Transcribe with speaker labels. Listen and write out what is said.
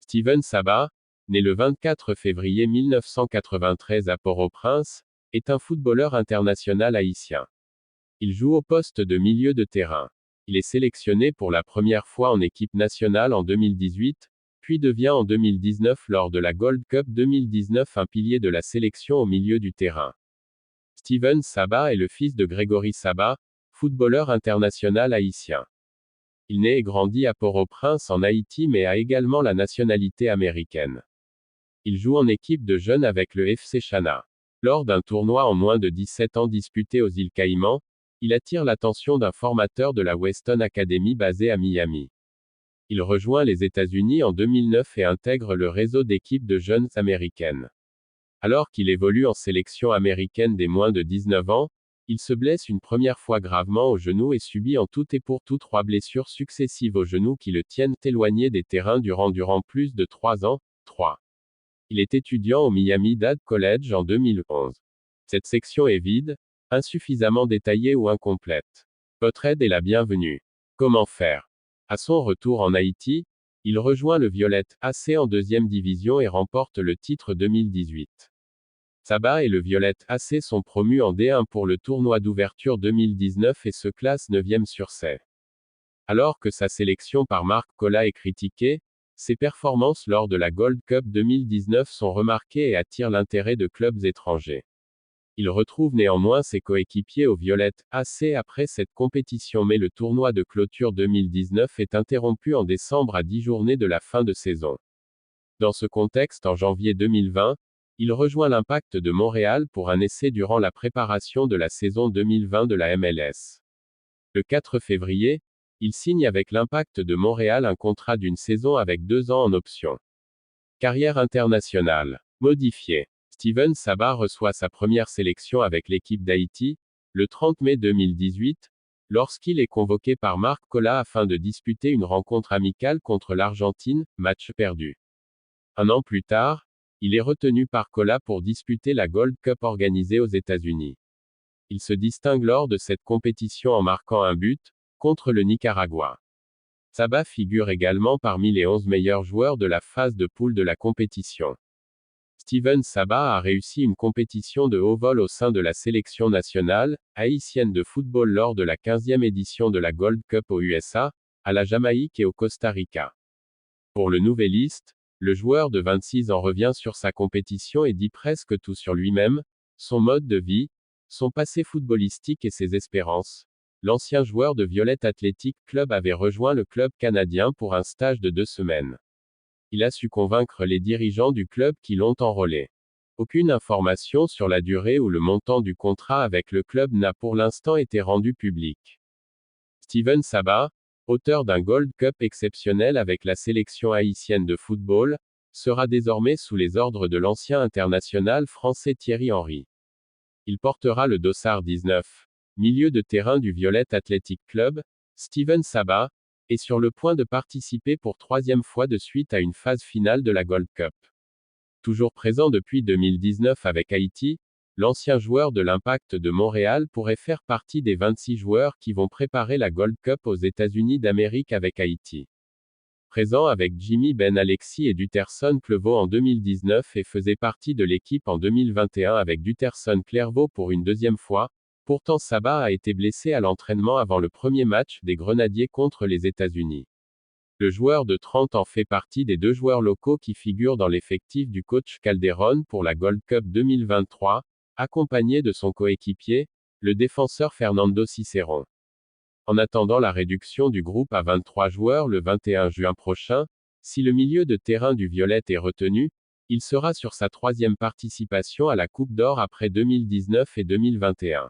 Speaker 1: Steven Sabah, né le 24 février 1993 à Port-au-Prince, est un footballeur international haïtien. Il joue au poste de milieu de terrain. Il est sélectionné pour la première fois en équipe nationale en 2018, puis devient en 2019 lors de la Gold Cup 2019 un pilier de la sélection au milieu du terrain. Steven Sabah est le fils de Grégory Sabah, footballeur international haïtien. Il naît et grandit à Port-au-Prince en Haïti mais a également la nationalité américaine. Il joue en équipe de jeunes avec le FC Chana. Lors d'un tournoi en moins de 17 ans disputé aux îles Caïmans, il attire l'attention d'un formateur de la Weston Academy basée à Miami. Il rejoint les États-Unis en 2009 et intègre le réseau d'équipes de jeunes américaines. Alors qu'il évolue en sélection américaine des moins de 19 ans, il se blesse une première fois gravement au genou et subit en tout et pour tout 3 blessures successives au genou qui le tiennent éloigné des terrains durant plus de 3 ans. 3. Il est étudiant au Miami Dade College en 2011. Cette section est vide, insuffisamment détaillée ou incomplète. Votre aide est la bienvenue. Comment faire? À son retour en Haïti, il rejoint le Violette AC en deuxième division et remporte le titre 2018. Sabah et le Violette AC sont promus en D1 pour le tournoi d'ouverture 2019 et se classent 9e sur 7. Alors que sa sélection par Marc Colla est critiquée, ses performances lors de la Gold Cup 2019 sont remarquées et attirent l'intérêt de clubs étrangers. Il retrouve néanmoins ses coéquipiers au Violette AC après cette compétition mais le tournoi de clôture 2019 est interrompu en décembre à 10 journées de la fin de saison. Dans ce contexte en janvier 2020, il rejoint l'Impact de Montréal pour un essai durant la préparation de la saison 2020 de la MLS. Le 4 février, il signe avec l'Impact de Montréal un contrat d'une saison avec 2 ans en option. Carrière internationale. Modifiée. Steven Sabah reçoit sa première sélection avec l'équipe d'Haïti, le 30 mai 2018, lorsqu'il est convoqué par Marc Colla afin de disputer une rencontre amicale contre l'Argentine, match perdu. Un an plus tard, il est retenu par Colla pour disputer la Gold Cup organisée aux États-Unis. Il se distingue lors de cette compétition en marquant un but, contre le Nicaragua. Sabah figure également parmi les 11 meilleurs joueurs de la phase de poule de la compétition. Steven Sabah a réussi une compétition de haut vol au sein de la sélection nationale haïtienne de football lors de la 15e édition de la Gold Cup aux USA, à la Jamaïque et au Costa Rica. Pour le Nouvelliste, le joueur de 26 ans revient sur sa compétition et dit presque tout sur lui-même, son mode de vie, son passé footballistique et ses espérances. L'ancien joueur de Violette Athletic Club avait rejoint le club canadien pour un stage de 2 semaines. Il a su convaincre les dirigeants du club qui l'ont enrôlé. Aucune information sur la durée ou le montant du contrat avec le club n'a pour l'instant été rendue publique. Steven Sabah, auteur d'un Gold Cup exceptionnel avec la sélection haïtienne de football, sera désormais sous les ordres de l'ancien international français Thierry Henry. Il portera le dossard 19. Milieu de terrain du Violette Athletic Club, Steven Sabah est sur le point de participer pour 3e fois de suite à une phase finale de la Gold Cup. Toujours présent depuis 2019 avec Haïti, l'ancien joueur de l'Impact de Montréal pourrait faire partie des 26 joueurs qui vont préparer la Gold Cup aux États-Unis d'Amérique avec Haïti. Présent avec Jimmy Ben Alexis et Dutterson Clevaux en 2019 et faisait partie de l'équipe en 2021 avec Dutterson Clairvaux pour une 2e fois, pourtant Sabah a été blessé à l'entraînement avant le premier match des Grenadiers contre les États-Unis. Le joueur de 30 ans fait partie des 2 joueurs locaux qui figurent dans l'effectif du coach Calderon pour la Gold Cup 2023, accompagné de son coéquipier, le défenseur Fernando Cicerón. En attendant la réduction du groupe à 23 joueurs le 21 juin prochain, si le milieu de terrain du Violette est retenu, il sera sur sa 3e participation à la Coupe d'Or après 2019 et 2021.